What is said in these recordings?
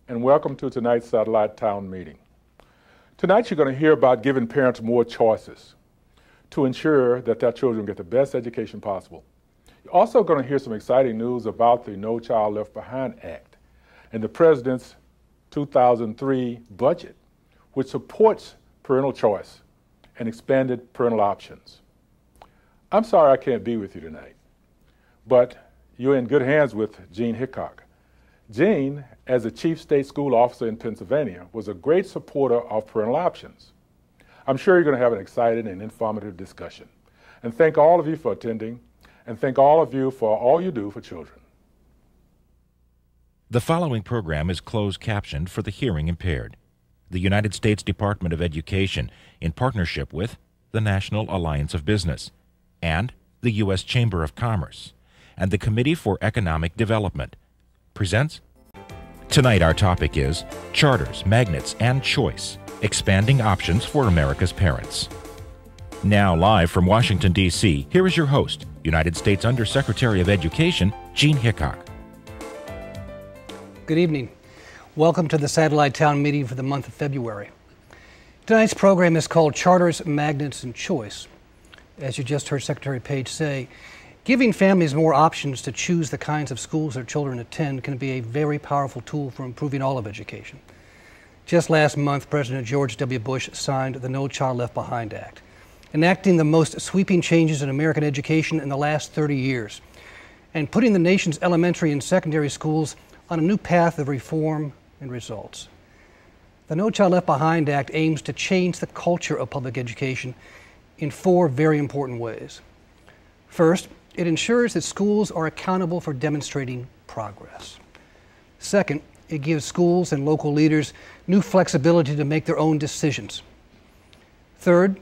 and welcome to tonight's Satellite Town meeting. Tonight you're going to hear about giving parents more choices to ensure that their children get the best education possible. You're also going to hear some exciting news about the No Child Left Behind Act and the President's 2003 budget, which supports parental choice and expanded parental options. I'm sorry I can't be with you tonight, but you're in good hands with Gene Hickok. Gene, as a chief state school officer in Pennsylvania, was a great supporter of parental options. I'm sure you're going to have an exciting and informative discussion. And thank all of you for attending, and thank all of you for all you do for children. The following program is closed captioned for the hearing impaired. The United States Department of Education, in partnership with the National Alliance of Business, and the U.S. Chamber of Commerce, and the Committee for Economic Development, presents. Tonight our topic is Charters, Magnets, and Choice, Expanding Options for America's Parents. Now live from Washington, D.C., here is your host, United States Undersecretary of Education, Gene Hickok. Good evening. Welcome to the Satellite Town meeting for the month of February. Tonight's program is called Charters, Magnets, and Choice. As you just heard Secretary Page say, giving families more options to choose the kinds of schools their children attend can be a very powerful tool for improving all of education. Just last month, President George W. Bush signed the No Child Left Behind Act, enacting the most sweeping changes in American education in the last 30 years, and putting the nation's elementary and secondary schools on a new path of reform and results. The No Child Left Behind Act aims to change the culture of public education in four very important ways. First, it ensures that schools are accountable for demonstrating progress. Second, it gives schools and local leaders new flexibility to make their own decisions. Third,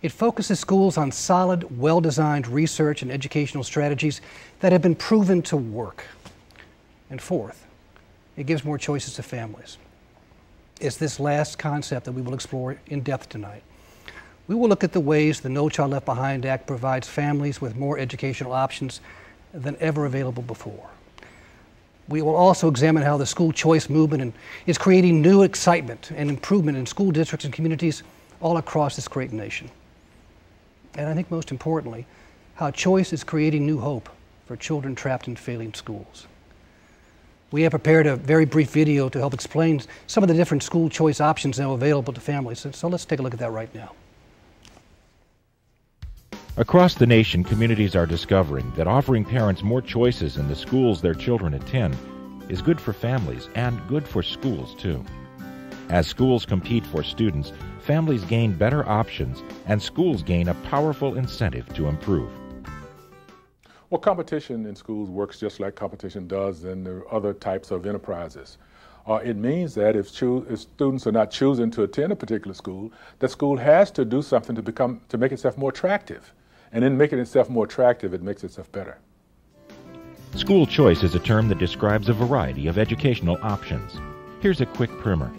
it focuses schools on solid, well-designed research and educational strategies that have been proven to work. And fourth, it gives more choices to families. It's this last concept that we will explore in depth tonight. We will look at the ways the No Child Left Behind Act provides families with more educational options than ever available before. We will also examine how the school choice movement is creating new excitement and improvement in school districts and communities all across this great nation. And I think most importantly, how choice is creating new hope for children trapped in failing schools. We have prepared a very brief video to help explain some of the different school choice options now available to families. So let's take a look at that right now. Across the nation, communities are discovering that offering parents more choices in the schools their children attend is good for families and good for schools, too. As schools compete for students, families gain better options and schools gain a powerful incentive to improve. Well, competition in schools works just like competition does in the other types of enterprises. It means that if students are not choosing to attend a particular school, the school has to do something to make itself more attractive. And in making itself more attractive, it makes itself better. School choice is a term that describes a variety of educational options. Here's a quick primer.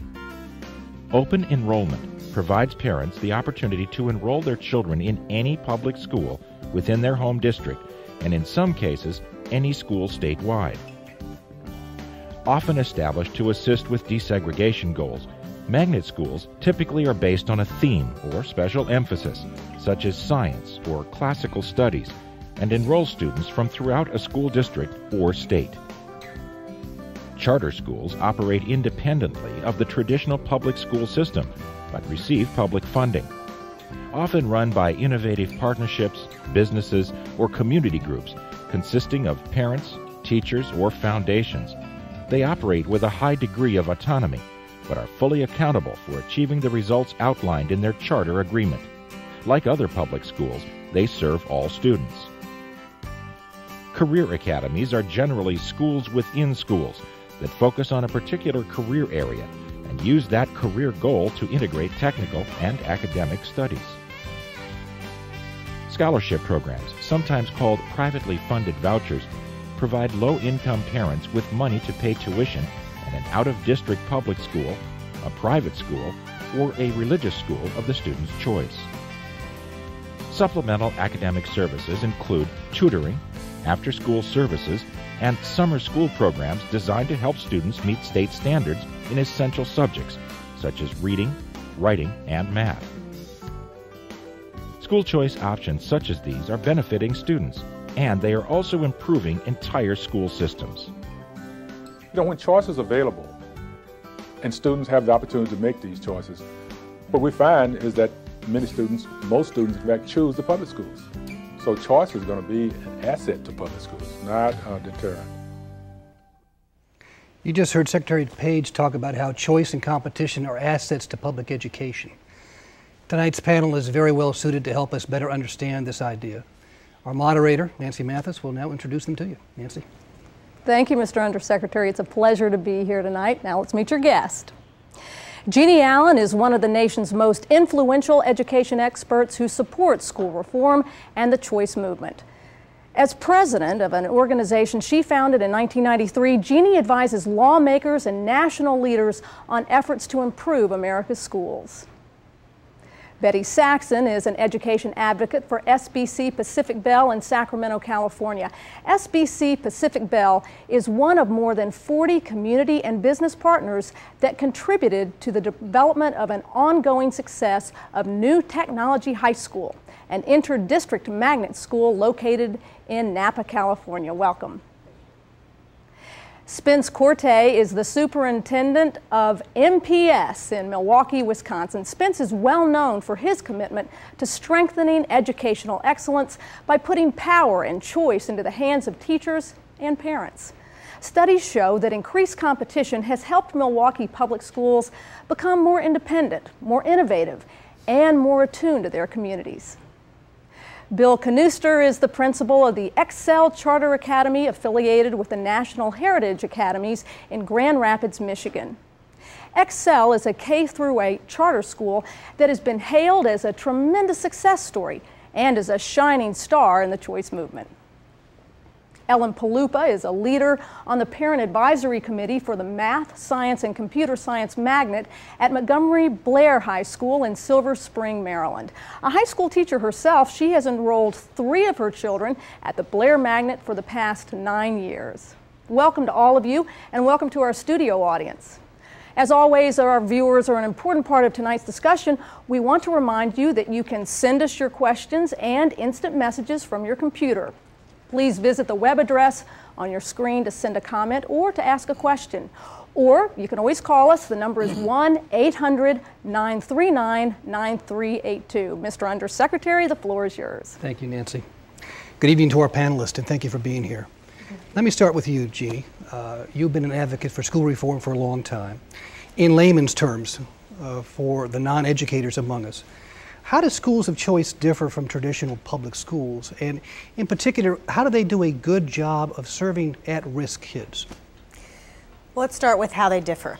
Open enrollment provides parents the opportunity to enroll their children in any public school within their home district, and in some cases, any school statewide. Often established to assist with desegregation goals, magnet schools typically are based on a theme or special emphasis, such as science or classical studies, and enroll students from throughout a school district or state. Charter schools operate independently of the traditional public school system, but receive public funding. Often run by innovative partnerships, businesses, or community groups consisting of parents, teachers, or foundations, they operate with a high degree of autonomy, but are fully accountable for achieving the results outlined in their charter agreement. Like other public schools, they serve all students. Career academies are generally schools within schools that focus on a particular career area and use that career goal to integrate technical and academic studies. Scholarship programs, sometimes called privately funded vouchers, provide low-income parents with money to pay tuition at an out-of-district public school, a private school, or a religious school of the student's choice. Supplemental academic services include tutoring, after-school services, and summer school programs designed to help students meet state standards in essential subjects such as reading, writing, and math. School choice options such as these are benefiting students, and they are also improving entire school systems. You know, when choice is available and students have the opportunity to make these choices, what we find is that most students, in fact, choose the public schools. So choice is going to be an asset to public schools, not a deterrent. You just heard Secretary Page talk about how choice and competition are assets to public education. Tonight's panel is very well suited to help us better understand this idea. Our moderator, Nancy Mathis, will now introduce them to you. Nancy. Thank you, Mr. Undersecretary. It's a pleasure to be here tonight. Now let's meet your guest. Jeannie Allen is one of the nation's most influential education experts who supports school reform and the choice movement. As president of an organization she founded in 1993, Jeannie advises lawmakers and national leaders on efforts to improve America's schools. Betty Saxon is an education advocate for SBC Pacific Bell in Sacramento, California. SBC Pacific Bell is one of more than 40 community and business partners that contributed to the development of an ongoing success of New Technology High School, an inter-district magnet school located in Napa, California. Welcome. Spence Corte is the superintendent of MPS in Milwaukee, Wisconsin. Spence is well known for his commitment to strengthening educational excellence by putting power and choice into the hands of teachers and parents. Studies show that increased competition has helped Milwaukee public schools become more independent, more innovative, and more attuned to their communities. Bill Knuster is the principal of the Excel Charter Academy affiliated with the National Heritage Academies in Grand Rapids, Michigan. Excel is a K-8 charter school that has been hailed as a tremendous success story and is a shining star in the choice movement. Ellen Palupa is a leader on the Parent Advisory Committee for the Math, Science, and Computer Science Magnet at Montgomery Blair High School in Silver Spring, Maryland. A high school teacher herself, she has enrolled 3 of her children at the Blair Magnet for the past 9 years. Welcome to all of you, and welcome to our studio audience. As always, our viewers are an important part of tonight's discussion. We want to remind you that you can send us your questions and instant messages from your computer. Please visit the web address on your screen to send a comment or to ask a question. Or you can always call us. The number is 1-800-939-9382. Mr. Undersecretary, the floor is yours. Thank you, Nancy. Good evening to our panelists, and thank you for being here. Let me start with you, Jeannie. You've been an advocate for school reform for a long time. In layman's terms, for the non-educators among us, how do schools of choice differ from traditional public schools? And in particular, how do they do a good job of serving at-risk kids? Well, let's start with how they differ.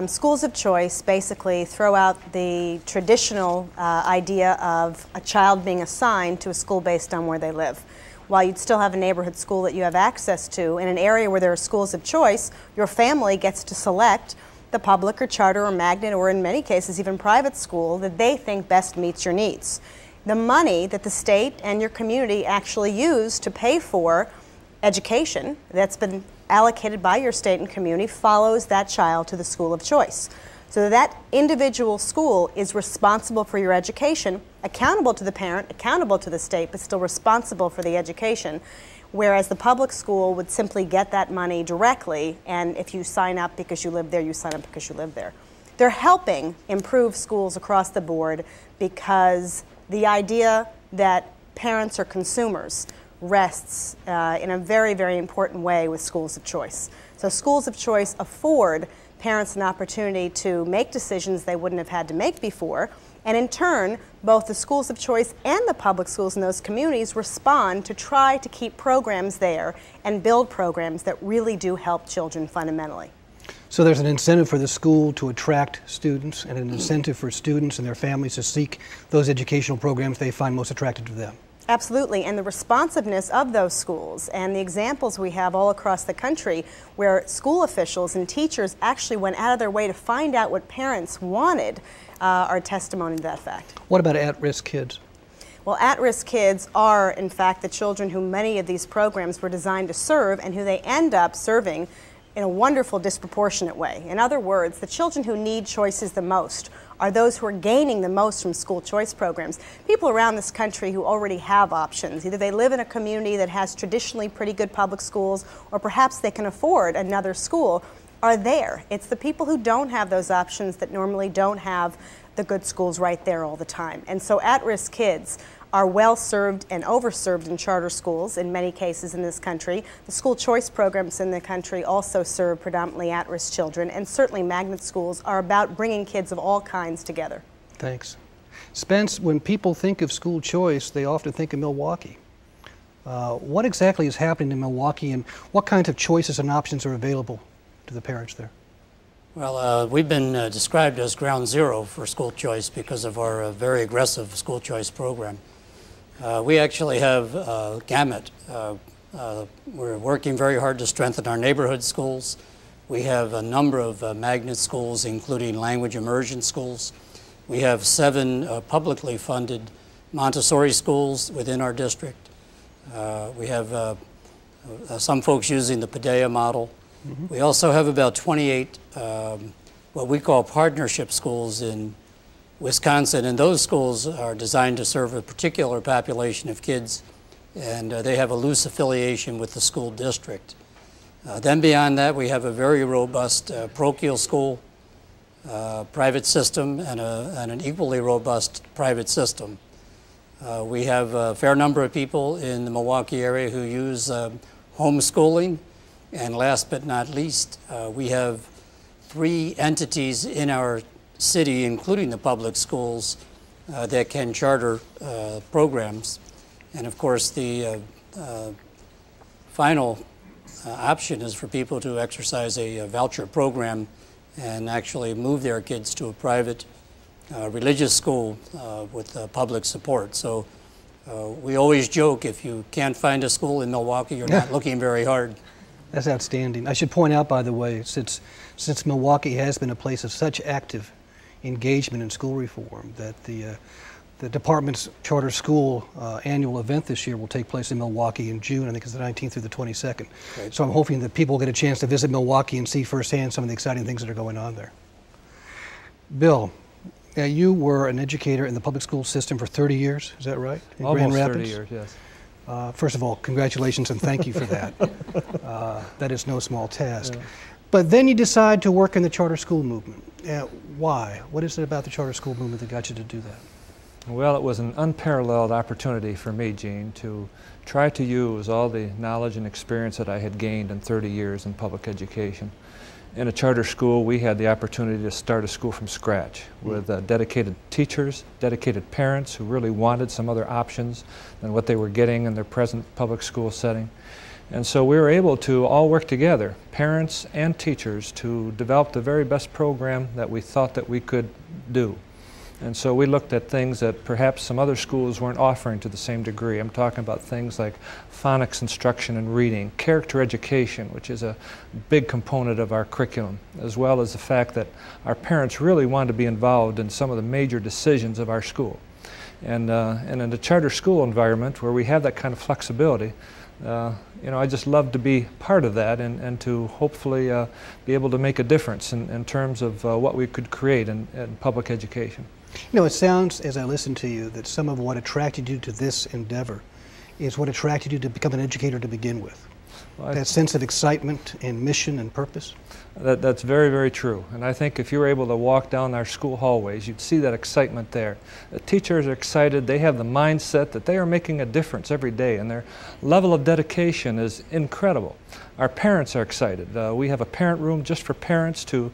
Schools of choice basically throw out the traditional idea of a child being assigned to a school based on where they live. While you'd still have a neighborhood school that you have access to, in an area where there are schools of choice, your family gets to select the public or charter or magnet, or in many cases even private school that they think best meets your needs. The money that the state and your community actually use to pay for education that's been allocated by your state and community follows that child to the school of choice. So that individual school is responsible for your education, accountable to the parent, accountable to the state, but still responsible for the education. Whereas the public school would simply get that money directly, and if you sign up because you live there, you sign up because you live there. They're helping improve schools across the board because the idea that parents are consumers rests in a very, very important way with schools of choice. So schools of choice afford parents an opportunity to make decisions they wouldn't have had to make before, and in turn, both the schools of choice and the public schools in those communities respond to try to keep programs there and build programs that really do help children fundamentally. So there's an incentive for the school to attract students and an incentive for students and their families to seek those educational programs they find most attractive to them. Absolutely, and the responsiveness of those schools and the examples we have all across the country where school officials and teachers actually went out of their way to find out what parents wanted are testimony to that fact. What about at-risk kids? Well, at-risk kids are, in fact, the children who many of these programs were designed to serve and who they end up serving in a wonderful, disproportionate way. In other words, the children who need choices the most are those who are gaining the most from school choice programs. People around this country who already have options. Either they live in a community that has traditionally pretty good public schools, or perhaps they can afford another school, are there. It's the people who don't have those options that normally don't have the good schools right there all the time. And so at-risk kids are well served and overserved in charter schools in many cases in this country. The school choice programs in the country also serve predominantly at-risk children, and certainly magnet schools are about bringing kids of all kinds together. Thanks. Spence, when people think of school choice, they often think of Milwaukee. What exactly is happening in Milwaukee, and what kinds of choices and options are available to the parents there? Well, we've been described as ground zero for school choice because of our very aggressive school choice program. We actually have a gamut. We're working very hard to strengthen our neighborhood schools. We have a number of magnet schools, including language immersion schools. We have 7 publicly funded Montessori schools within our district. We have some folks using the Padilla model. We also have about 28 what we call partnership schools in Wisconsin, and those schools are designed to serve a particular population of kids, and they have a loose affiliation with the school district. Then beyond that, we have a very robust parochial school private system and an equally robust private system. We have a fair number of people in the Milwaukee area who use homeschooling. And last but not least, we have 3 entities in our city, including the public schools, that can charter programs. And of course, the final option is for people to exercise a voucher program and actually move their kids to a private religious school with public support. So we always joke, if you can't find a school in Milwaukee, you're not looking very hard. That's outstanding. I should point out, by the way, since Milwaukee has been a place of such active engagement in school reform, that the department's charter school annual event this year will take place in Milwaukee in June. I think it's the 19th through the 22nd. Great. So I'm hoping that people get a chance to visit Milwaukee and see firsthand some of the exciting things that are going on there. Bill, you were an educator in the public school system for 30 years, is that right? In Almost Grand Rapids? 30 years, yes. First of all, congratulations and thank you for that. That is no small task. Yeah. But then you decide to work in the charter school movement. Why? What is it about the charter school movement that got you to do that? Well, it was an unparalleled opportunity for me, Gene, to try to use all the knowledge and experience that I had gained in 30 years in public education. In a charter school, we had the opportunity to start a school from scratch with dedicated teachers, dedicated parents who really wanted some other options than what they were getting in their present public school setting. And so we were able to all work together, parents and teachers, to develop the very best program that we thought that we could do. And so we looked at things that perhaps some other schools weren't offering to the same degree. I'm talking about things like phonics instruction and reading, character education, which is a big component of our curriculum, as well as the fact that our parents really wanted to be involved in some of the major decisions of our school. And in the charter school environment where we have that kind of flexibility, you know, I just love to be part of that and to hopefully be able to make a difference in terms of what we could create in public education. You know, it sounds, as I listen to you, that some of what attracted you to this endeavor is what attracted you to become an educator to begin with. Well, that sense of excitement and mission and purpose. That's very, very true. And I think if you were able to walk down our school hallways, you'd see that excitement there. The teachers are excited. They have the mindset that they are making a difference every day, and their level of dedication is incredible. Our parents are excited. We have a parent room just for parents to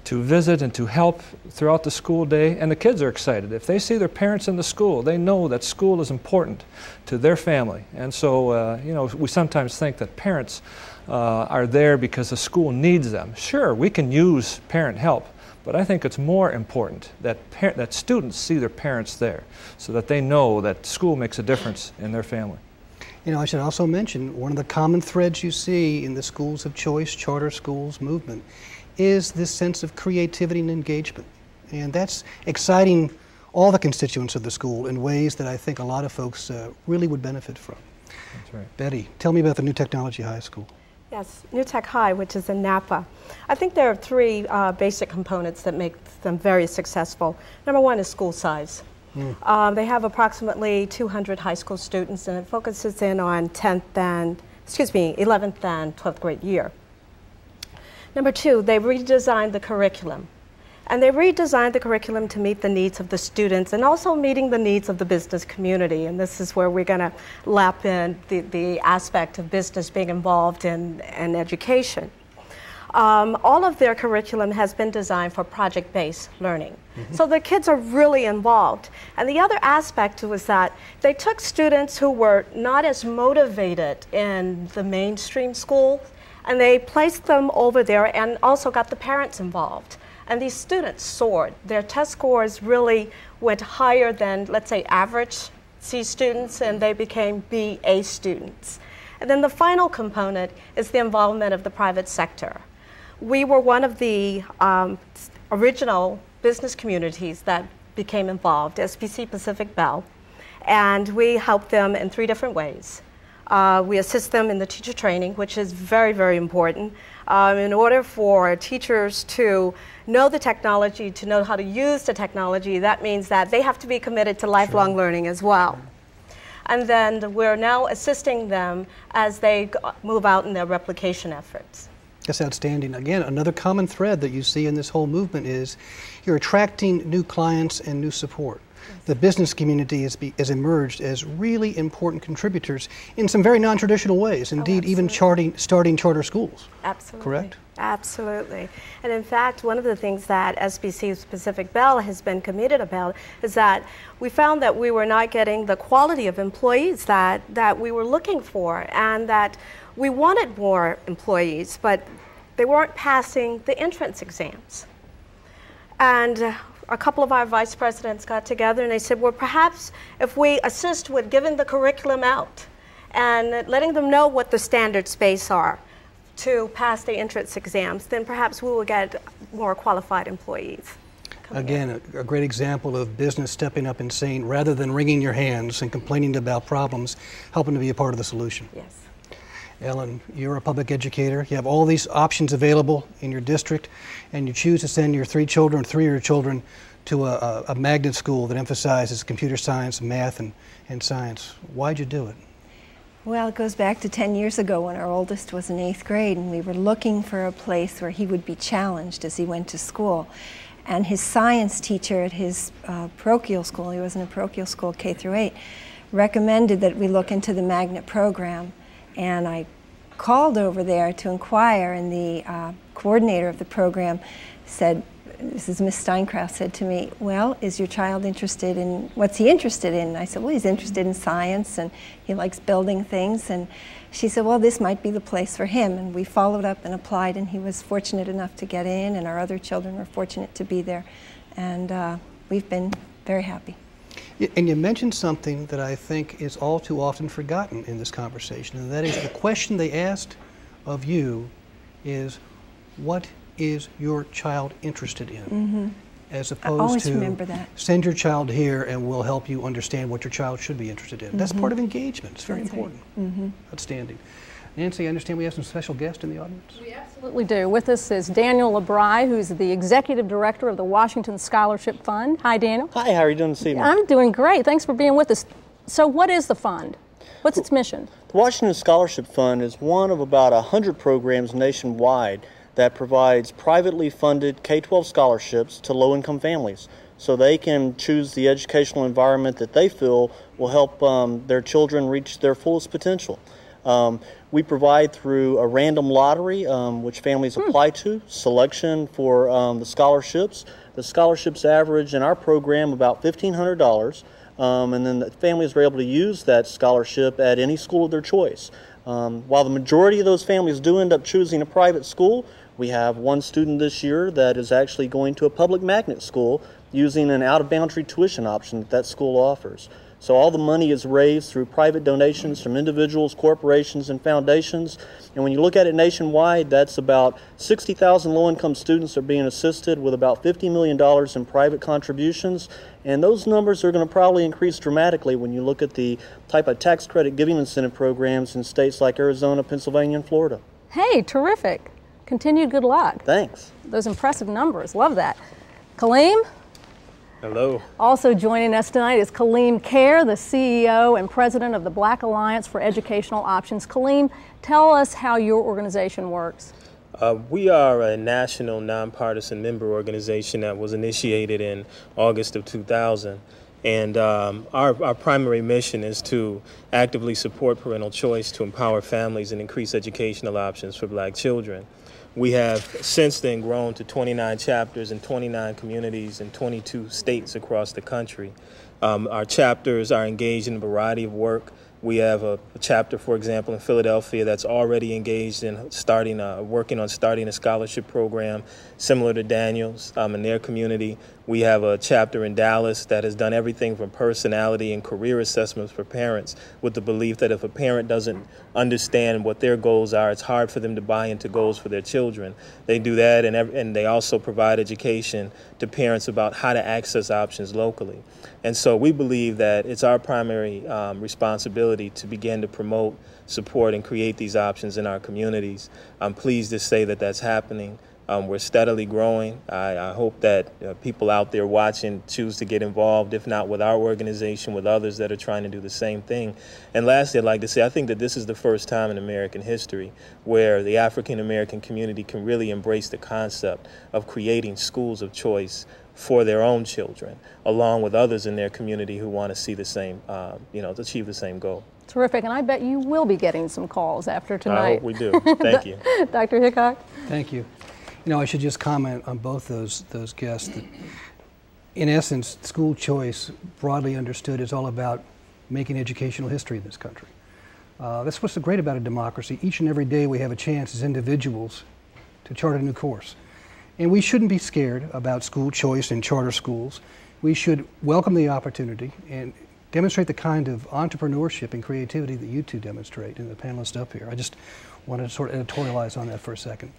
visit and to help throughout the school day, and the kids are excited. If they see their parents in the school, they know that school is important to their family. And so, you know, we sometimes think that parents are there because the school needs them. Sure, we can use parent help, but I think it's more important that students see their parents there so that they know that school makes a difference in their family. You know, I should also mention one of the common threads you see in the schools of choice, charter schools movement, is this sense of creativity and engagement. And that's exciting all the constituents of the school in ways that I think a lot of folks really would benefit from. That's right. Betty, tell me about the New Technology High School. Yes, New Tech High, which is in Napa. I think there are three basic components that make them very successful. Number one is school size. They have approximately 200 high school students, and it focuses in on 11th and 12th grade year. Number two, they redesigned the curriculum. And they redesigned the curriculum to meet the needs of the students and also meeting the needs of the business community. And this is where we're going to lap in the aspect of business being involved in education. All of their curriculum has been designed for project-based learning. So the kids are really involved. And the other aspect was that they took students who were not as motivated in the mainstream school, and they placed them over there and also got the parents involved. And these students soared. Their test scores really went higher than, let's say, average C students, and they became B/A students. And then the final component is the involvement of the private sector. We were one of the original business communities that became involved, SPC Pacific Bell, and we helped them in 3 different ways. We assist them in the teacher training, which is very, very important. In order for teachers to know the technology, to know how to use the technology, that means that they have to be committed to lifelong learning as well. And then we're now assisting them as they move out in their replication efforts. That's outstanding. Again, another common thread that you see in this whole movement is you're attracting new clients and new support. The business community has emerged as really important contributors in some very non-traditional ways, indeed even starting charter schools. Absolutely. Correct? Absolutely. And in fact, one of the things that SPC Pacific Bell has been committed about is that we found that we were not getting the quality of employees that we were looking for, and that we wanted more employees, but they weren't passing the entrance exams. And a couple of our vice presidents got together and they said, well, perhaps if we assist with giving the curriculum out and letting them know what the standard space are to pass the entrance exams, then perhaps we will get more qualified employees. Again, a great example of business stepping up and saying, rather than wringing your hands and complaining about problems, helping to be a part of the solution. Yes. Ellen, you're a public educator. You have all these options available in your district, and you choose to send your 3 children, 3 of your children, to a magnet school that emphasizes computer science, math, and science. Why'd you do it? Well, it goes back to 10 years ago when our oldest was in 8th grade, and we were looking for a place where he would be challenged as he went to school. And his science teacher at his parochial school, he was in a parochial school K through 8, recommended that we look into the magnet program. And I called over there to inquire, and the coordinator of the program said, this is Miss Steinkraft, said to me, well, is your child interested in, what's he interested in? And I said, well, he's interested in science and he likes building things. And she said, well, this might be the place for him. And we followed up and applied, and he was fortunate enough to get in, and our other children were fortunate to be there. And we've been very happy. And you mentioned something that I think is all too often forgotten in this conversation, and that is the question they asked of you is, what is your child interested in? As opposed to send your child here and we'll help you understand what your child should be interested in. That's part of engagement. It's very important. Outstanding. Nancy, I understand we have some special guests in the audience. We absolutely do. With us is Daniel LeBry, who's the Executive Director of the Washington Scholarship Fund. Hi, Daniel. Hi, how are you doing this evening? I'm doing great. Thanks for being with us. So what is the fund? What's its mission? The Washington Scholarship Fund is one of about 100 programs nationwide that provides privately funded K-12 scholarships to low-income families, so they can choose the educational environment that they feel will help their children reach their fullest potential. We provide through a random lottery, which families apply to, selection for the scholarships. The scholarships average in our program about $1,500, and then the families are able to use that scholarship at any school of their choice. While the majority of those families do end up choosing a private school, we have one student this year that is actually going to a public magnet school using an out-of-boundary tuition option that school offers. So all the money is raised through private donations from individuals, corporations, and foundations. And when you look at it nationwide, that's about 60,000 low-income students are being assisted with about $50 million in private contributions. And those numbers are going to probably increase dramatically when you look at the type of tax credit giving incentive programs in states like Arizona, Pennsylvania, and Florida. Hey, terrific. Continued good luck. Thanks. Those impressive numbers. Love that. Kaleem? Hello. Also joining us tonight is Kaleem Kerr, the CEO and president of the Black Alliance for Educational Options. Kaleem, tell us how your organization works. We are a national nonpartisan member organization that was initiated in August of 2000. And our primary mission is to actively support parental choice to empower families and increase educational options for Black children. We have since then grown to 29 chapters in 29 communities in 22 states across the country. Our chapters are engaged in a variety of work. We have a chapter, for example, in Philadelphia that's already engaged in working on starting a scholarship program similar to Daniel's in their community. We have a chapter in Dallas that has done everything from personality and career assessments for parents, with the belief that if a parent doesn't understand what their goals are, it's hard for them to buy into goals for their children. They do that, and they also provide education to parents about how to access options locally. And so we believe that it's our primary responsibility to begin to promote, support, and create these options in our communities. I'm pleased to say that that's happening. We're steadily growing. I hope that people out there watching choose to get involved, if not with our organization, with others that are trying to do the same thing. And lastly, I'd like to say I think that this is the first time in American history where the African American community can really embrace the concept of creating schools of choice for their own children, along with others in their community who want to see the same, to achieve the same goal. Terrific, and I bet you will be getting some calls after tonight. I hope we do. Thank you. Dr. Hickok? Thank you. You know, I should just comment on both those guests that, in essence, school choice, broadly understood, is all about making educational history in this country. That's what's so great about a democracy. Each and every day we have a chance as individuals to chart a new course. And we shouldn't be scared about school choice in charter schools. We should welcome the opportunity and demonstrate the kind of entrepreneurship and creativity that you two demonstrate, and the panelists up here. I just wanted to sort of editorialize on that for a second.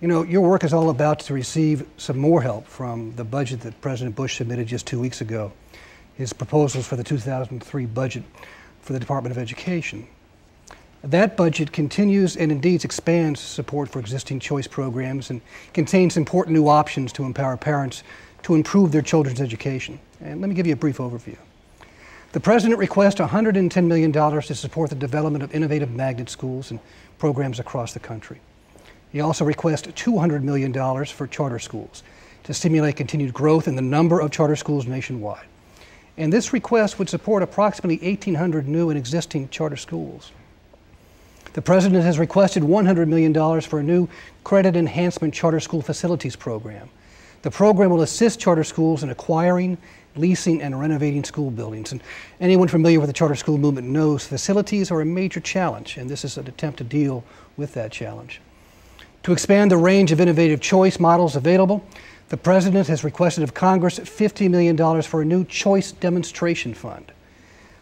You know, your work is all about to receive some more help from the budget that President Bush submitted just 2 weeks ago, his proposals for the 2003 budget for the Department of Education. That budget continues and indeed expands support for existing choice programs and contains important new options to empower parents to improve their children's education. And let me give you a brief overview. The President requests $110 million to support the development of innovative magnet schools and programs across the country. He also requests $200 million for charter schools to stimulate continued growth in the number of charter schools nationwide. And this request would support approximately 1,800 new and existing charter schools. The President has requested $100 million for a new credit enhancement charter school facilities program. The program will assist charter schools in acquiring, leasing, and renovating school buildings. And anyone familiar with the charter school movement knows facilities are a major challenge, and this is an attempt to deal with that challenge. To expand the range of innovative choice models available, the President has requested of Congress $50 million for a new choice demonstration fund.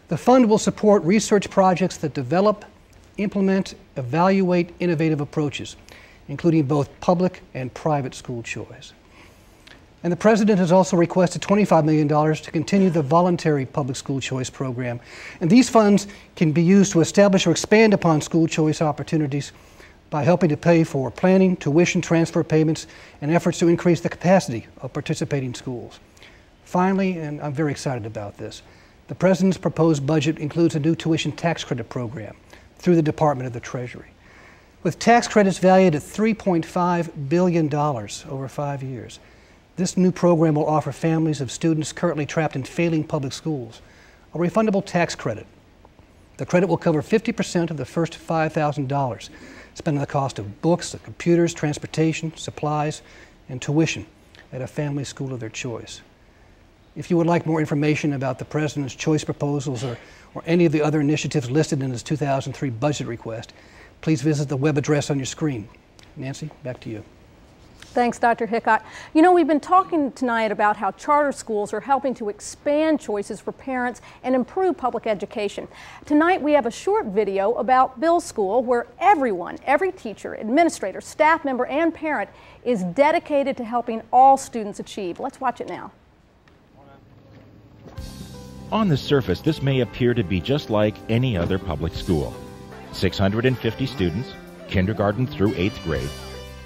The fund will support research projects that develop, implement, evaluate innovative approaches, including both public and private school choice. And the President has also requested $25 million to continue the voluntary public school choice program. And these funds can be used to establish or expand upon school choice opportunities by helping to pay for planning, tuition transfer payments, and efforts to increase the capacity of participating schools. Finally, and I'm very excited about this, the President's proposed budget includes a new tuition tax credit program through the Department of the Treasury. With tax credits valued at $3.5 billion over 5 years, this new program will offer families of students currently trapped in failing public schools a refundable tax credit. The credit will cover 50% of the first $5,000 spent on the cost of books, computers, transportation, supplies, and tuition at a family school of their choice. If you would like more information about the President's choice proposals or any of the other initiatives listed in his 2003 budget request, please visit the web address on your screen. Nancy, back to you. Thanks, Dr. Hickok. You know, we've been talking tonight about how charter schools are helping to expand choices for parents and improve public education. Tonight we have a short video about Bill's School, where everyone, every teacher, administrator, staff member, and parent is dedicated to helping all students achieve. Let's watch it now. On the surface, this may appear to be just like any other public school. 650 students, kindergarten through 8th grade,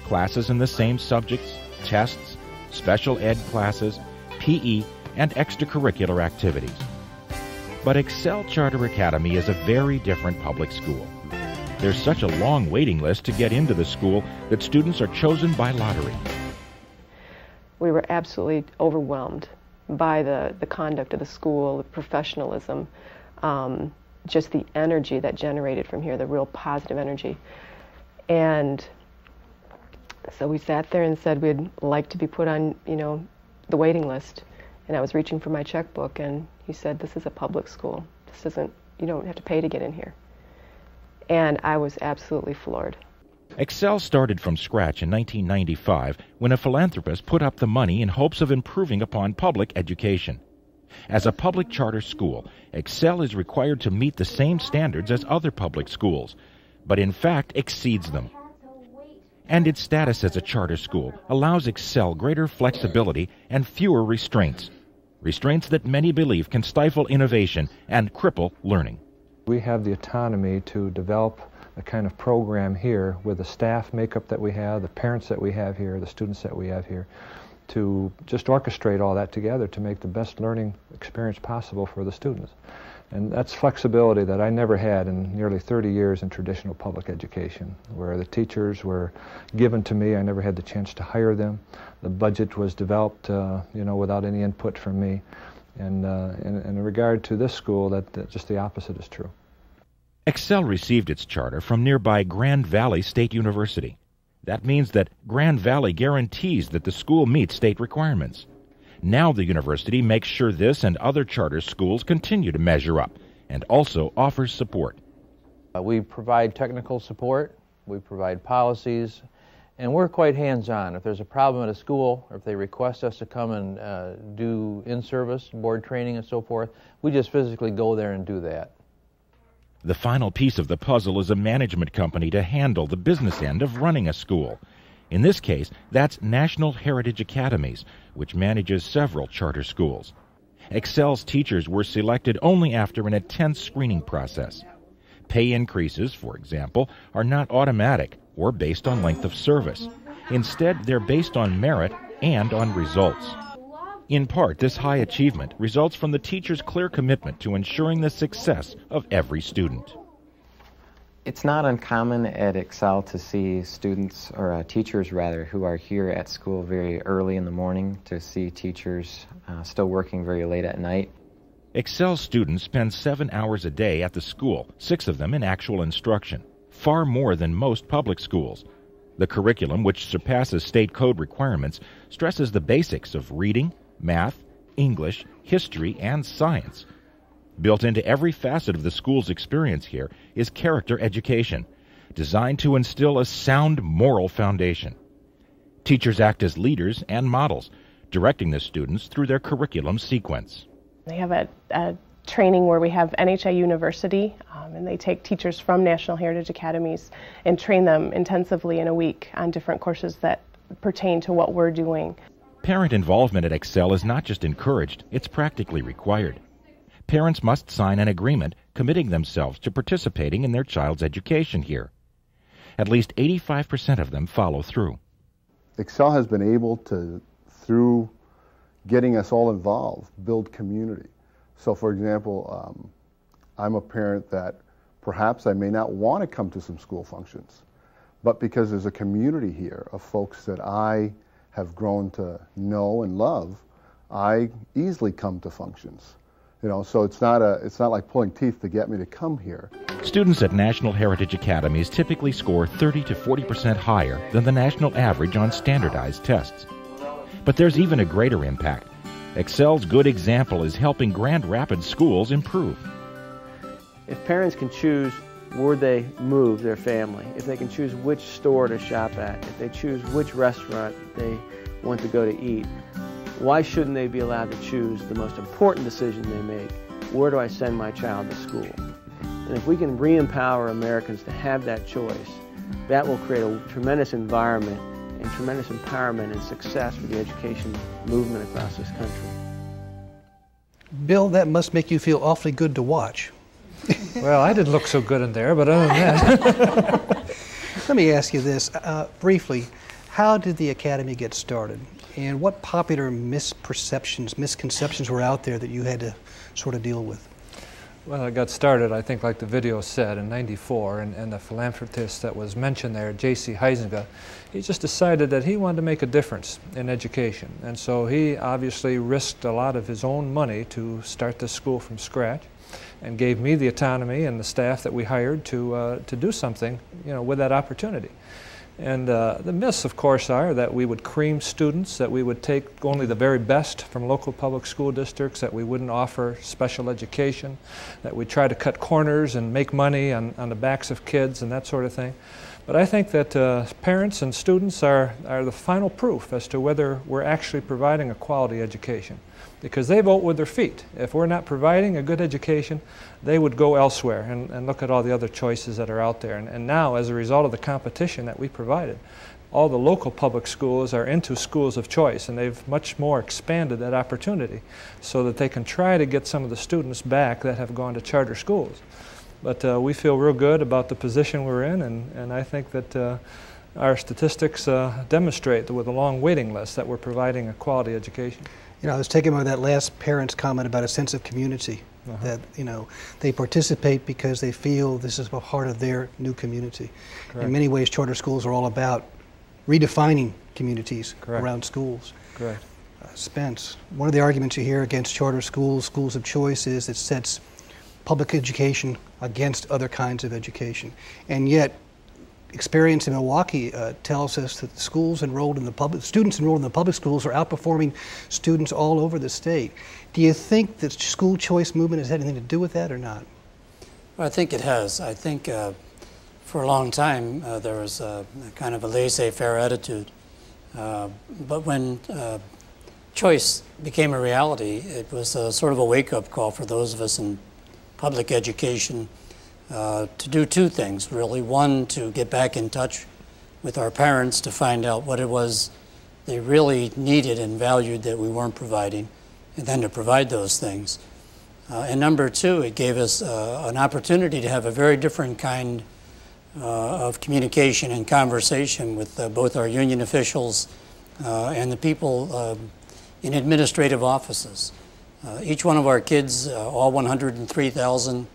classes in the same subjects, tests, special ed classes, PE, and extracurricular activities. But Excel Charter Academy is a very different public school. There's such a long waiting list to get into the school that students are chosen by lottery. We were absolutely overwhelmed by the conduct of the school, the professionalism, just the energy that generated from here, the real positive energy. And so we sat there and said we'd like to be put on, the waiting list. And I was reaching for my checkbook, and he said, "This is a public school. This isn't, you don't have to pay to get in here." And I was absolutely floored. Excel started from scratch in 1995 when a philanthropist put up the money in hopes of improving upon public education. As a public charter school, Excel is required to meet the same standards as other public schools, but in fact exceeds them. And its status as a charter school allows Excel greater flexibility and fewer restraints. Restraints that many believe can stifle innovation and cripple learning. We have the autonomy to develop a kind of program here with the staff makeup that we have, the parents that we have here, the students that we have here, to just orchestrate all that together to make the best learning experience possible for the students. And that's flexibility that I never had in nearly 30 years in traditional public education, where the teachers were given to me. I never had the chance to hire them. The budget was developed, without any input from me. And in regard to this school, that just the opposite is true. Excel received its charter from nearby Grand Valley State University. That means that Grand Valley guarantees that the school meets state requirements. Now the university makes sure this and other charter schools continue to measure up and also offers support. We provide technical support, we provide policies, and we're quite hands-on. If there's a problem at a school, or if they request us to come and do in-service, board training and so forth, we just physically go there and do that. The final piece of the puzzle is a management company to handle the business end of running a school. In this case, that's National Heritage Academies, which manages several charter schools. Excel's teachers were selected only after an intense screening process. Pay increases, for example, are not automatic or based on length of service. Instead, they're based on merit and on results. In part, this high achievement results from the teachers' clear commitment to ensuring the success of every student. It's not uncommon at Excel to see students, or teachers rather, who are here at school very early in the morning, to see teachers still working very late at night. Excel students spend 7 hours a day at the school, 6 of them in actual instruction, far more than most public schools. The curriculum, which surpasses state code requirements, stresses the basics of reading, math, English, history, and science. Built into every facet of the school's experience here is character education, designed to instill a sound moral foundation. Teachers act as leaders and models, directing the students through their curriculum sequence. They have a training where we have NHI University, and they take teachers from National Heritage Academies and train them intensively in a week on different courses that pertain to what we're doing. Parent involvement at Excel is not just encouraged, it's practically required. Parents must sign an agreement committing themselves to participating in their child's education here. At least 85% of them follow through. Excel has been able to, through getting us all involved, build community. So for example, I'm a parent that perhaps I may not want to come to some school functions, but because there's a community here of folks that I have grown to know and love, I easily come to functions. So it's not like pulling teeth to get me to come here. Students at National Heritage Academies typically score 30 to 40% higher than the national average on standardized tests. But there's even a greater impact. Excel's good example is helping Grand Rapids schools improve. If parents can choose where they move their family, if they can choose which store to shop at, if they choose which restaurant they want to go to eat, why shouldn't they be allowed to choose the most important decision they make? Where do I send my child to school? And if we can re-empower Americans to have that choice, that will create a tremendous environment and tremendous empowerment and success for the education movement across this country. Bill, that must make you feel awfully good to watch. Well, I didn't look so good in there, but other than that. Let me ask you this briefly. How did the Academy get started? And what popular misconceptions were out there that you had to sort of deal with? Well, it got started, I think, like the video said, in '94, and the philanthropist that was mentioned there, J.C. Huizenga, he just decided that he wanted to make a difference in education. And so he obviously risked a lot of his own money to start this school from scratch, and gave me the autonomy and the staff that we hired to do something, you know, with that opportunity. And the myths, of course, are that we would cream students, that we would take only the very best from local public school districts, that we wouldn't offer special education, that we try to cut corners and make money on the backs of kids and that sort of thing. But I think that parents and students are the final proof as to whether we're actually providing a quality education, because they vote with their feet. If we're not providing a good education, they would go elsewhere and look at all the other choices that are out there. And now, as a result of the competition that we provided, all the local public schools are into schools of choice, and they've much more expanded that opportunity so that they can try to get some of the students back that have gone to charter schools. But we feel real good about the position we're in, and I think that our statistics demonstrate that with a long waiting list that we're providing a quality education. You know, I was taken by that last parent's comment about a sense of community, that, you know, they participate because they feel this is a part of their new community. Correct. In many ways, charter schools are all about redefining communities Correct. around schools. Correct. Spence, one of the arguments you hear against charter schools, schools of choice, is it sets public education against other kinds of education. And yet, experience in Milwaukee tells us that the students enrolled in the public schools are outperforming students all over the state. Do you think the school choice movement has had anything to do with that or not? Well, I think it has. I think for a long time there was a kind of a laissez-faire attitude. But when choice became a reality, it was sort of a wake-up call for those of us in public education to do two things, really. One, to get back in touch with our parents to find out what it was they really needed and valued that we weren't providing, and then to provide those things. And number two, it gave us an opportunity to have a very different kind of communication and conversation with both our union officials and the people in administrative offices. Each one of our kids, all 103,000,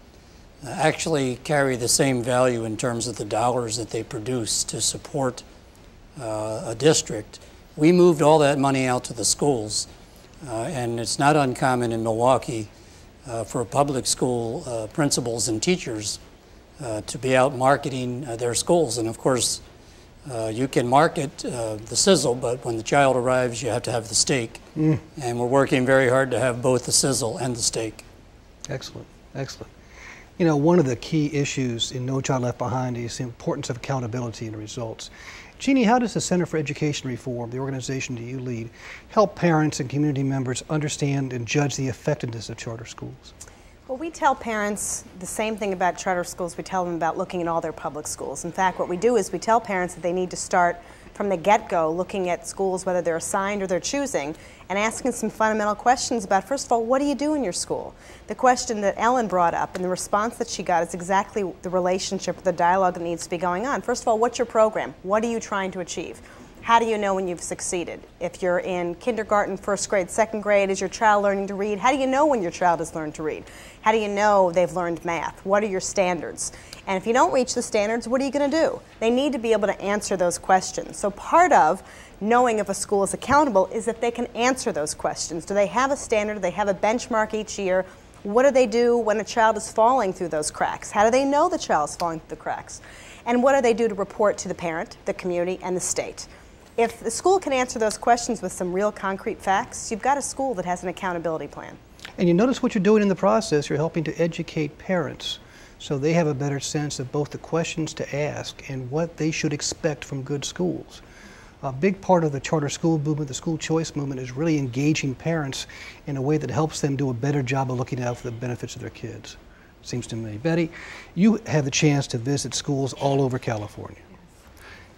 actually carry the same value in terms of the dollars that they produce to support a district. We moved all that money out to the schools, and it's not uncommon in Milwaukee for public school principals and teachers to be out marketing their schools. And of course, you can market the sizzle, but when the child arrives, you have to have the steak. And we're working very hard to have both the sizzle and the steak. Excellent, excellent. You know, one of the key issues in No Child Left Behind is the importance of accountability and results. Jeannie, how does the Center for Education Reform, the organization that you lead, help parents and community members understand and judge the effectiveness of charter schools? Well, we tell parents the same thing about charter schools we tell them about looking at all their public schools. In fact, what we do is we tell parents that they need to start from the get-go looking at schools, whether they're assigned or they're choosing, and asking some fundamental questions about, first of all, what do you do in your school? The question that Ellen brought up and the response that she got is exactly the relationship, the dialogue that needs to be going on. First of all, what's your program? What are you trying to achieve? How do you know when you've succeeded? If you're in kindergarten, first grade, second grade, is your child learning to read? How do you know when your child has learned to read? How do you know they've learned math? What are your standards? And if you don't reach the standards, what are you going to do? They need to be able to answer those questions. So part of knowing if a school is accountable is that they can answer those questions. Do they have a standard? Do they have a benchmark each year? What do they do when a child is falling through those cracks? How do they know the child is falling through the cracks? And what do they do to report to the parent, the community, and the state? If the school can answer those questions with some real concrete facts, you've got a school that has an accountability plan. And you notice what you're doing in the process. You're helping to educate parents so they have a better sense of both the questions to ask and what they should expect from good schools. A big part of the charter school movement, the school choice movement, is really engaging parents in a way that helps them do a better job of looking out for the benefits of their kids, seems to me. Betty, you have the chance to visit schools all over California.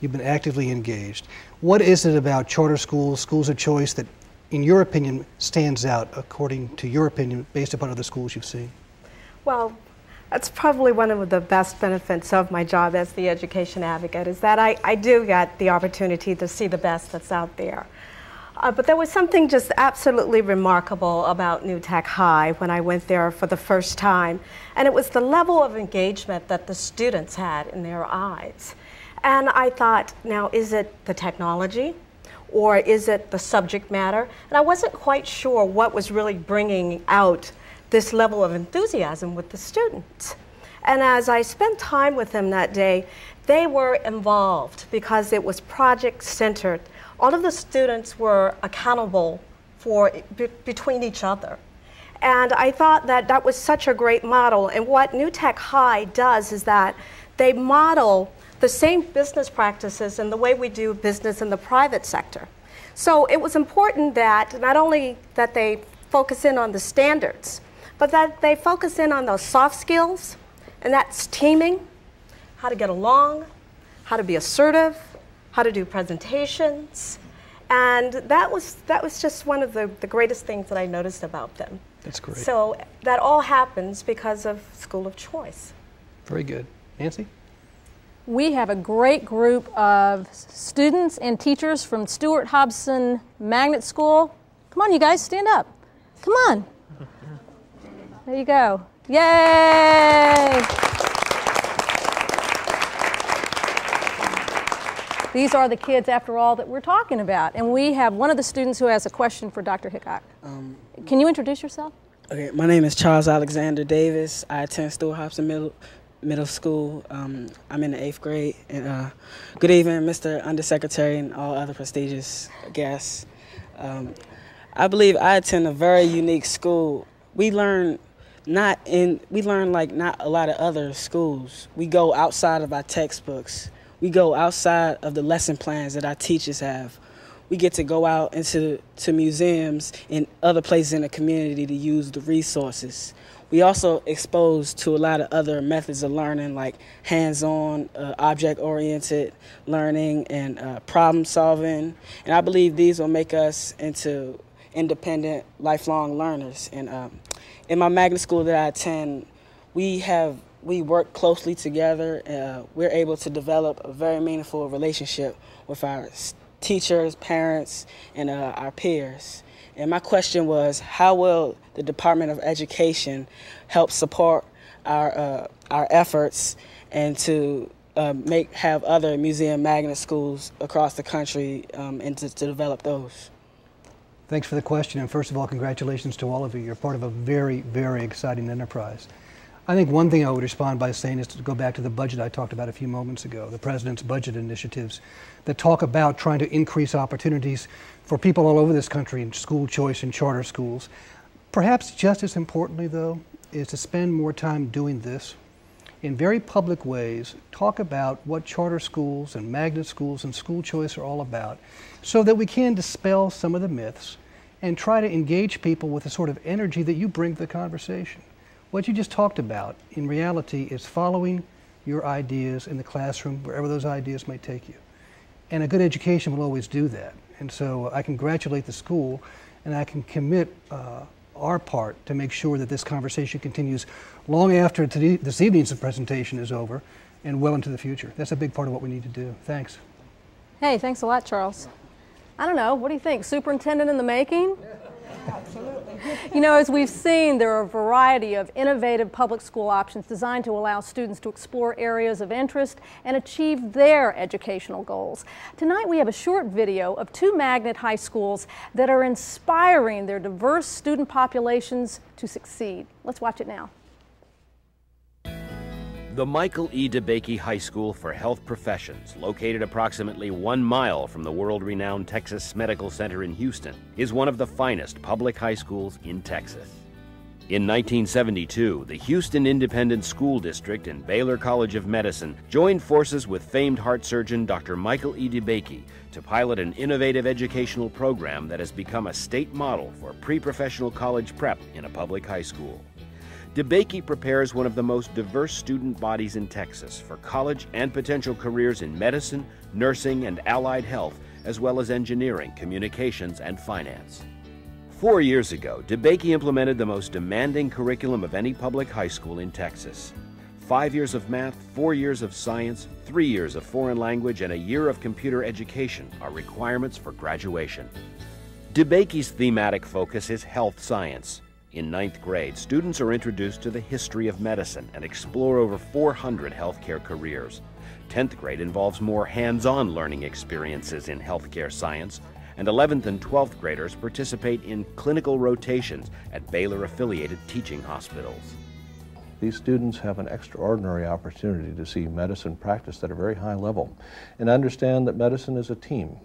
You've been actively engaged. What is it about charter schools, schools of choice, that, in your opinion, stands out, according to your opinion, based upon other schools you've seen? Well, that's probably one of the best benefits of my job as the education advocate, is that I do get the opportunity to see the best that's out there. But there was something just absolutely remarkable about New Tech High when I went there for the first time, and it was the level of engagement that the students had in their eyes. And I thought, now, is it the technology, or is it the subject matter? And I wasn't quite sure what was really bringing out this level of enthusiasm with the students. And as I spent time with them that day, they were involved because it was project-centered. All of the students were accountable for between each other. And I thought that that was such a great model. And what New Tech High does is that they model the same business practices and the way we do business in the private sector. So it was important that not only that they focus in on the standards, but that they focus in on those soft skills, and that's teaming, how to get along, how to be assertive, how to do presentations. And that was just one of the greatest things that I noticed about them. That's great. So that all happens because of School of Choice. Very good. Nancy? We have a great group of students and teachers from Stewart Hobson Magnet School. Come on, you guys, stand up. Come on. There you go. Yay! These are the kids, after all, that we're talking about. And we have one of the students who has a question for Dr. Hickok. Can you introduce yourself? Okay, my name is Charles Alexander Davis. I attend Stewart Hobson Middle School. I'm in the 8th grade. And, good evening, Mr. Undersecretary and all other prestigious guests. I believe I attend a very unique school. We learn like not a lot of other schools. We go outside of our textbooks. We go outside of the lesson plans that our teachers have. We get to go out into museums and other places in the community to use the resources. We also exposed to a lot of other methods of learning, like hands-on, object-oriented learning and problem solving. And I believe these will make us into independent, lifelong learners. And in my magnet school that I attend, we work closely together. We're able to develop a very meaningful relationship with our teachers, parents, and our peers. And my question was, how will the Department of Education help support our efforts and to have other museum magnet schools across the country and to develop those? Thanks for the question, and first of all, congratulations to all of you. You're part of a very, very exciting enterprise. I think one thing I would respond by saying is to go back to the budget I talked about a few moments ago, the President's budget initiatives that talk about trying to increase opportunities for people all over this country in school choice and charter schools. Perhaps just as importantly, though, is to spend more time doing this in very public ways, talk about what charter schools and magnet schools and school choice are all about, so that we can dispel some of the myths and try to engage people with the sort of energy that you bring to the conversation. What you just talked about, in reality, is following your ideas in the classroom, wherever those ideas may take you. And a good education will always do that. And so I congratulate the school, and I can commit our part to make sure that this conversation continues long after this evening's presentation is over and well into the future. That's a big part of what we need to do. Thanks. Hey, thanks a lot, Charles. I don't know, what do you think? Superintendent in the making? Absolutely. You know, as we've seen, there are a variety of innovative public school options designed to allow students to explore areas of interest and achieve their educational goals. Tonight we have a short video of 2 magnet high schools that are inspiring their diverse student populations to succeed. Let's watch it now. The Michael E. DeBakey High School for Health Professions, located approximately 1 mile from the world-renowned Texas Medical Center in Houston, is one of the finest public high schools in Texas. In 1972, the Houston Independent School District and Baylor College of Medicine joined forces with famed heart surgeon Dr. Michael E. DeBakey to pilot an innovative educational program that has become a state model for pre-professional college prep in a public high school. DeBakey prepares one of the most diverse student bodies in Texas for college and potential careers in medicine, nursing, and allied health, as well as engineering, communications, and finance. 4 years ago, DeBakey implemented the most demanding curriculum of any public high school in Texas. 5 years of math, 4 years of science, 3 years of foreign language, and a year of computer education are requirements for graduation. DeBakey's thematic focus is health science. In 9th grade, students are introduced to the history of medicine and explore over 400 healthcare careers. 10th grade involves more hands-on learning experiences in healthcare science, and 11th and 12th graders participate in clinical rotations at Baylor-affiliated teaching hospitals. These students have an extraordinary opportunity to see medicine practiced at a very high level and understand that medicine is a team.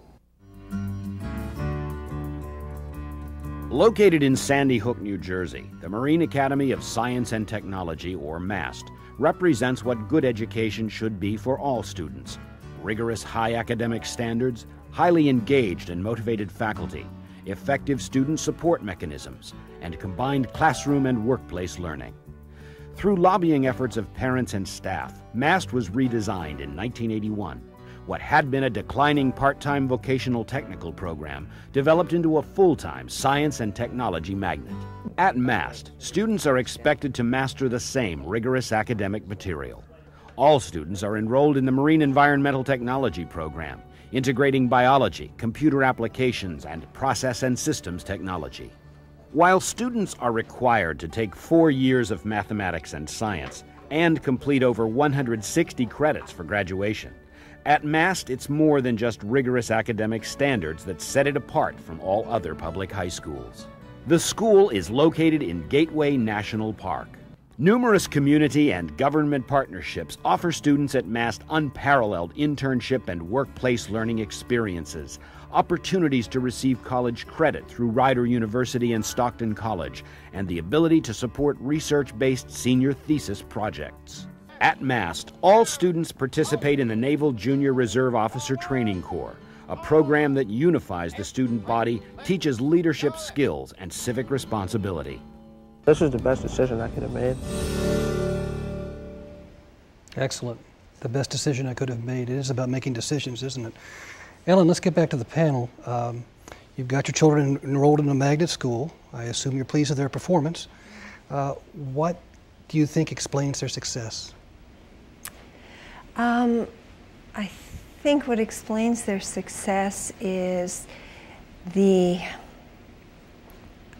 Located in Sandy Hook, New Jersey, the Marine Academy of Science and Technology, or MAST, represents what good education should be for all students. Rigorous high academic standards, highly engaged and motivated faculty, effective student support mechanisms, and combined classroom and workplace learning. Through lobbying efforts of parents and staff, MAST was redesigned in 1981. What had been a declining part-time vocational technical program developed into a full-time science and technology magnet. At MAST, students are expected to master the same rigorous academic material. All students are enrolled in the Marine Environmental Technology program, integrating biology, computer applications, and process and systems technology. While students are required to take 4 years of mathematics and science and complete over 160 credits for graduation, at MAST it's more than just rigorous academic standards that set it apart from all other public high schools. The school is located in Gateway National Park. Numerous community and government partnerships offer students at MAST unparalleled internship and workplace learning experiences, opportunities to receive college credit through Rider University and Stockton College, and the ability to support research-based senior thesis projects. At MAST, all students participate in the Naval Junior Reserve Officer Training Corps, a program that unifies the student body, teaches leadership skills and civic responsibility. This is the best decision I could have made. Excellent. The best decision I could have made. It is about making decisions, isn't it? Ellen, let's get back to the panel. You've got your children enrolled in a magnet school. I assume you're pleased with their performance. What do you think explains their success? I think what explains their success is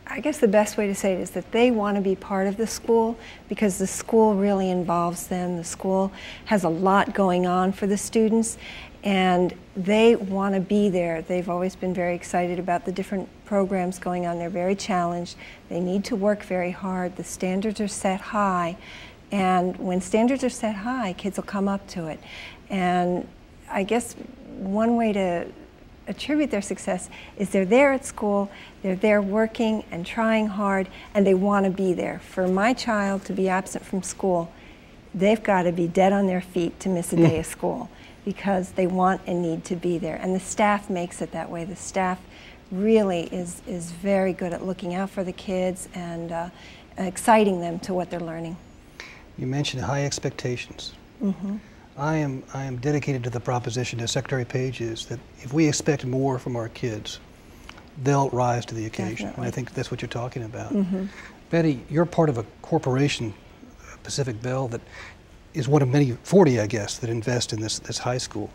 I guess the best way to say it is that they want to be part of the school because the school really involves them. The school has a lot going on for the students and they want to be there. They've always been very excited about the different programs going on. They're very challenged. They need to work very hard. The standards are set high, and when standards are set high, kids will come up to it. And I guess one way to attribute their success is they're there at school, they're there working and trying hard, and they want to be there. For my child to be absent from school, they've got to be dead on their feet to miss a day of school because they want and need to be there. And the staff makes it that way. The staff really is very good at looking out for the kids and exciting them to what they're learning. You mentioned high expectations. Mm-hmm. I am dedicated to the proposition, as Secretary Page is, that if we expect more from our kids, they'll rise to the occasion. Definitely. And I think that's what you're talking about. Mm-hmm. Betty, you're part of a corporation, Pacific Bell, that is one of many, 40 I guess, that invest in this high school.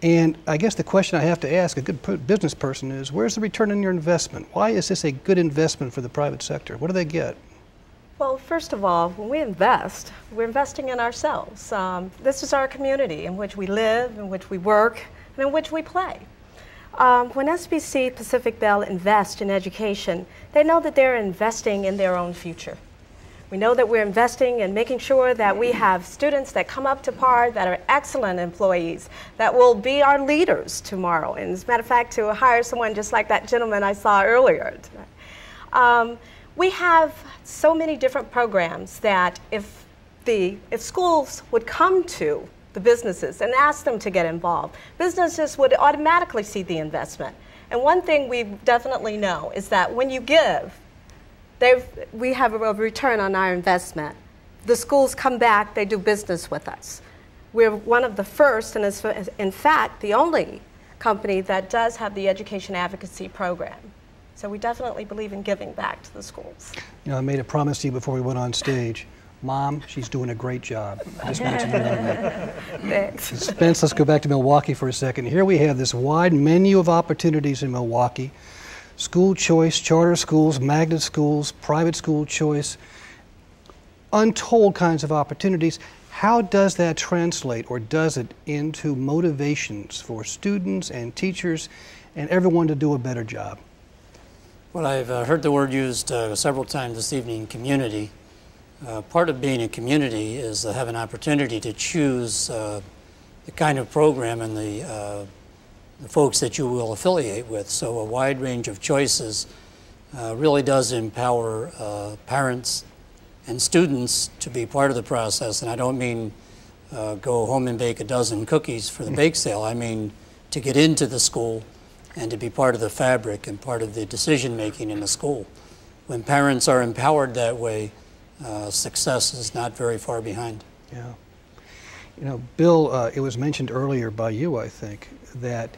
And I guess the question I have to ask a good business person is, where's the return on your investment? Why is this a good investment for the private sector? What do they get? Well, first of all, when we invest, we're investing in ourselves. This is our community in which we live, in which we work, and in which we play. When SBC Pacific Bell invest in education, they know that they're investing in their own future. We know that we're investing in making sure that we have students that come up to par that are excellent employees, that will be our leaders tomorrow. And as a matter of fact, to hire someone just like that gentleman I saw earlier. We have so many different programs that if schools would come to the businesses and ask them to get involved, businesses would automatically see the investment. And one thing we definitely know is that when you give, we have a return on our investment. The schools come back, they do business with us. We're one of the first, and is in fact the only company that does have the education advocacy program. So we definitely believe in giving back to the schools. You know, I made a promise to you before we went on stage. Mom, she's doing a great job. I just mentioned it. Thanks. Spence, let's go back to Milwaukee for a second. Here we have this wide menu of opportunities in Milwaukee. School choice, charter schools, magnet schools, private school choice, untold kinds of opportunities. How does that translate, or does it, into motivations for students and teachers and everyone to do a better job? Well, I've heard the word used several times this evening, community. Part of being a community is to have an opportunity to choose the kind of program and the folks that you will affiliate with. So a wide range of choices really does empower parents and students to be part of the process. And I don't mean go home and bake a dozen cookies for the bake sale. I mean to get into the school and to be part of the fabric and part of the decision making in the school. When parents are empowered that way, success is not very far behind. Yeah. You know, Bill, it was mentioned earlier by you, I think, that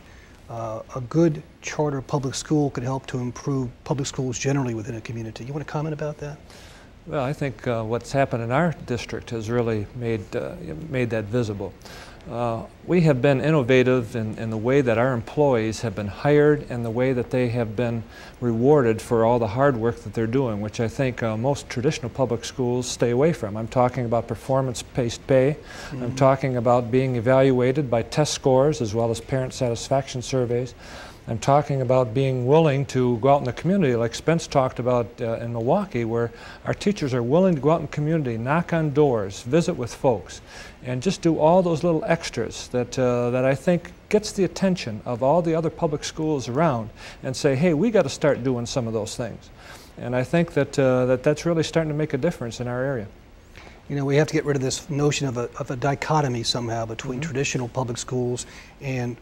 a good charter public school could help to improve public schools generally within a community. You want to comment about that? Well, I think what's happened in our district has really made that visible. We have been innovative in the way that our employees have been hired and the way that they have been rewarded for all the hard work that they're doing, which I think most traditional public schools stay away from. I'm talking about performance-based pay. Mm-hmm. I'm talking about being evaluated by test scores as well as parent satisfaction surveys. I'm talking about being willing to go out in the community, like Spence talked about in Milwaukee, where our teachers are willing to go out in the community, knock on doors, visit with folks, and just do all those little extras that I think gets the attention of all the other public schools around and say, hey, we got to start doing some of those things. And I think that that's really starting to make a difference in our area. You know, we have to get rid of this notion of a dichotomy somehow between mm-hmm. traditional public schools and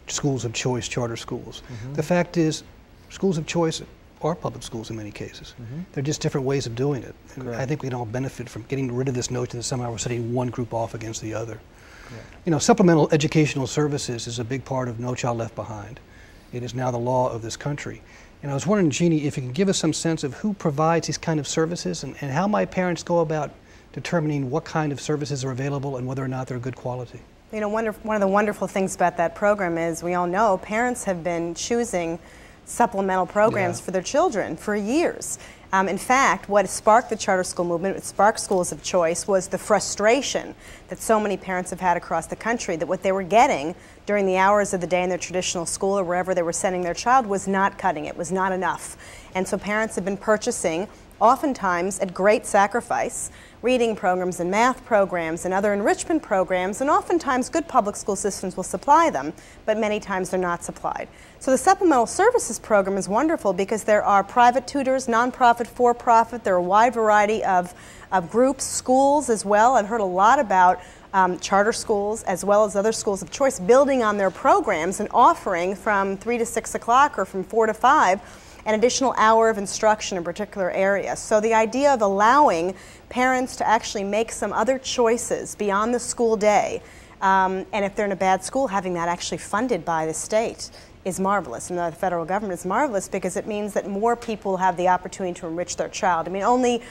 schools of choice, charter schools. Mm-hmm. The fact is, schools of choice are public schools in many cases. Mm-hmm. They're just different ways of doing it. And I think we can all benefit from getting rid of this notion that somehow we're setting one group off against the other. Correct. You know, supplemental educational services is a big part of No Child Left Behind. It is now the law of this country. And I was wondering, Jeannie, if you can give us some sense of who provides these kind of services and how might parents go about determining what kind of services are available and whether or not they're good quality. You know, one of the wonderful things about that program is we all know parents have been choosing supplemental programs for their children for years. In fact, what sparked the charter school movement, what sparked schools of choice, was the frustration that so many parents have had across the country that what they were getting during the hours of the day in their traditional school or wherever they were sending their child was not cutting it, was not enough. And so parents have been purchasing, oftentimes at great sacrifice, reading programs and math programs and other enrichment programs, and oftentimes good public school systems will supply them, but many times they're not supplied. So the Supplemental Services Program is wonderful because there are private tutors, nonprofit, for-profit, there are a wide variety of groups, schools as well. I've heard a lot about charter schools as well as other schools of choice building on their programs and offering from 3 to 6 o'clock or from 4 to 5 an additional hour of instruction in a particular area. So the idea of allowing parents to actually make some other choices beyond the school day, and if they're in a bad school, having that actually funded by the state is marvelous, and the federal government is marvelous because it means that more people have the opportunity to enrich their child. I mean, only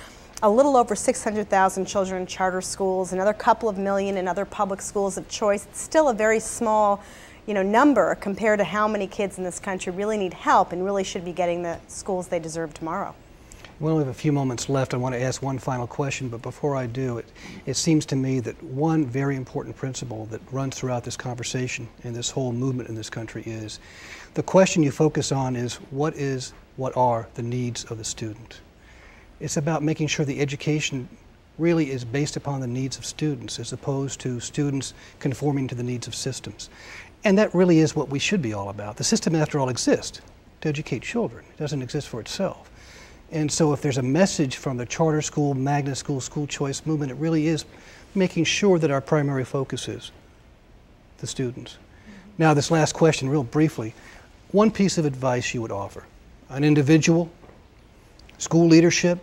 a little over 600,000 children in charter schools, another couple of million in other public schools of choice. It's still a very small number compared to how many kids in this country really need help and really should be getting the schools they deserve tomorrow. We only have a few moments left. I want to ask one final question, but before I do, it seems to me that one very important principle that runs throughout this conversation and this whole movement in this country is the question you focus on is what are the needs of the student? It's about making sure the education really is based upon the needs of students as opposed to students conforming to the needs of systems. And that really is what we should be all about. The system, after all, exists to educate children. It doesn't exist for itself. And so if there's a message from the charter school, magnet school, school choice movement, it really is making sure that our primary focus is the students. Now, this last question, real briefly, one piece of advice you would offer, an individual, school leadership,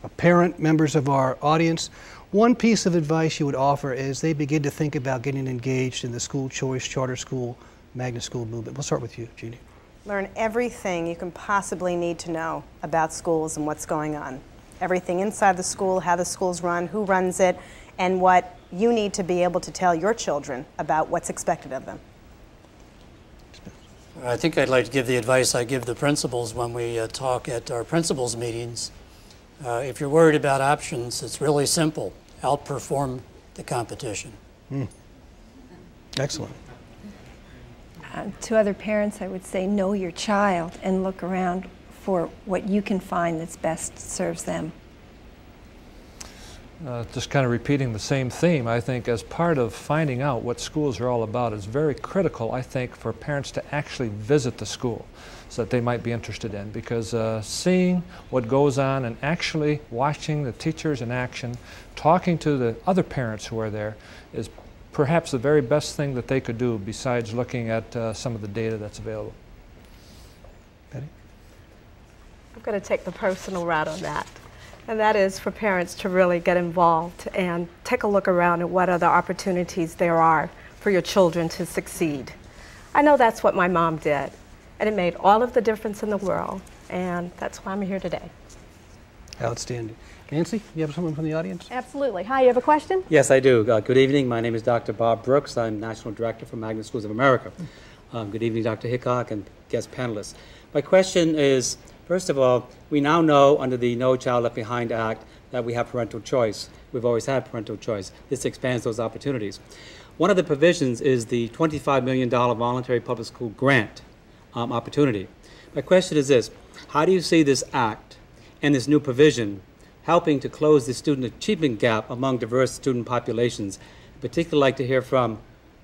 a parent, members of our audience, one piece of advice you would offer as they begin to think about getting engaged in the school choice, charter school, magnet school movement. We'll start with you, Jeannie. Learn everything you can possibly need to know about schools and what's going on. Everything inside the school, how the school's run, who runs it, and what you need to be able to tell your children about what's expected of them. I think I'd like to give the advice I give the principals when we talk at our principals meetings. If you're worried about options, it's really simple. Outperform the competition. Excellent. To other parents, I would say know your child and look around for what you can find that's best serves them. Just kind of repeating the same theme, I think as part of finding out what schools are all about, it's very critical, I think, for parents to actually visit the school so that they might be interested in, because seeing what goes on and actually watching the teachers in action, talking to the other parents who are there is perhaps the very best thing that they could do besides looking at some of the data that's available. Betty? I'm going to take the personal route on that. And that is for parents to really get involved and take a look around at what other opportunities there are for your children to succeed. I know that's what my mom did, and it made all of the difference in the world, and that's why I'm here today. Outstanding. Nancy, you have someone from the audience? Absolutely. Hi, you have a question? Yes, I do. Good evening. My name is Dr. Bob Brooks. I'm National Director for Magnet Schools of America. Good evening, Dr. Hickok and guest panelists. My question is, first of all, we now know under the No Child Left Behind Act that we have parental choice. We've always had parental choice. This expands those opportunities. One of the provisions is the $25 million voluntary public school grant opportunity. My question is this: how do you see this act and this new provision helping to close the student achievement gap among diverse student populations? I'd particularly like to hear from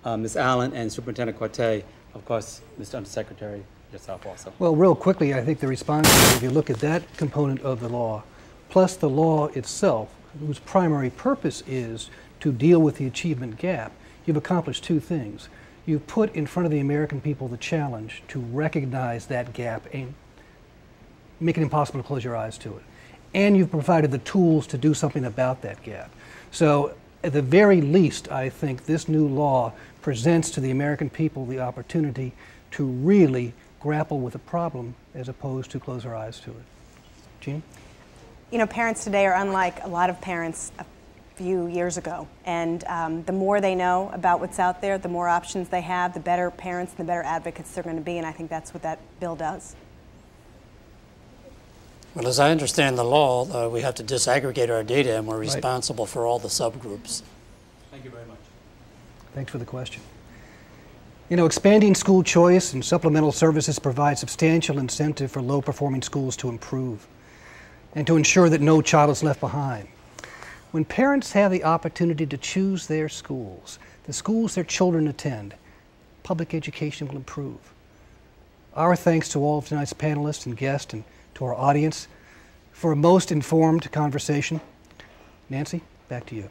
Ms. Allen and Superintendent Courtet, of course, Mr. Undersecretary, yourself also. Well, real quickly, I think the response is, if you look at that component of the law, plus the law itself, whose primary purpose is to deal with the achievement gap, you've accomplished two things. You've put in front of the American people the challenge to recognize that gap and make it impossible to close your eyes to it. And you've provided the tools to do something about that gap. So at the very least, I think this new law presents to the American people the opportunity to really grapple with a problem as opposed to close our eyes to it. Jean? You know, parents today are unlike a lot of parents a few years ago. And the more they know about what's out there, the more options they have, the better parents and the better advocates they're going to be. And I think that's what that bill does. Well, as I understand the law, we have to disaggregate our data, and we're responsible for all the subgroups. Thank you very much. Thanks for the question. You know, expanding school choice and supplemental services provide substantial incentive for low-performing schools to improve and to ensure that no child is left behind. When parents have the opportunity to choose their schools, the schools their children attend, public education will improve. Our thanks to all of tonight's panelists and guests and to our audience for a most informed conversation. Nancy, back to you.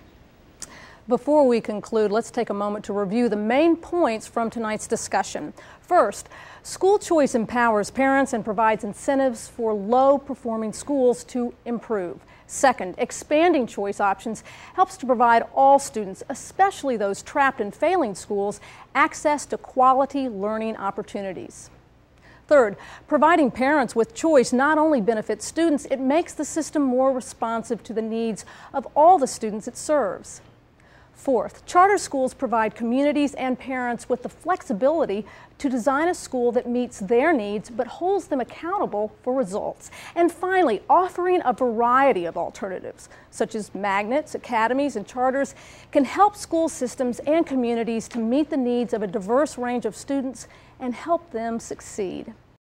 Before we conclude, let's take a moment to review the main points from tonight's discussion. First, school choice empowers parents and provides incentives for low-performing schools to improve. Second, expanding choice options helps to provide all students, especially those trapped in failing schools, access to quality learning opportunities. Third, providing parents with choice not only benefits students, it makes the system more responsive to the needs of all the students it serves. Fourth, charter schools provide communities and parents with the flexibility to design a school that meets their needs but holds them accountable for results. And finally, offering a variety of alternatives, such as magnets, academies, and charters, can help school systems and communities to meet the needs of a diverse range of students and help them succeed.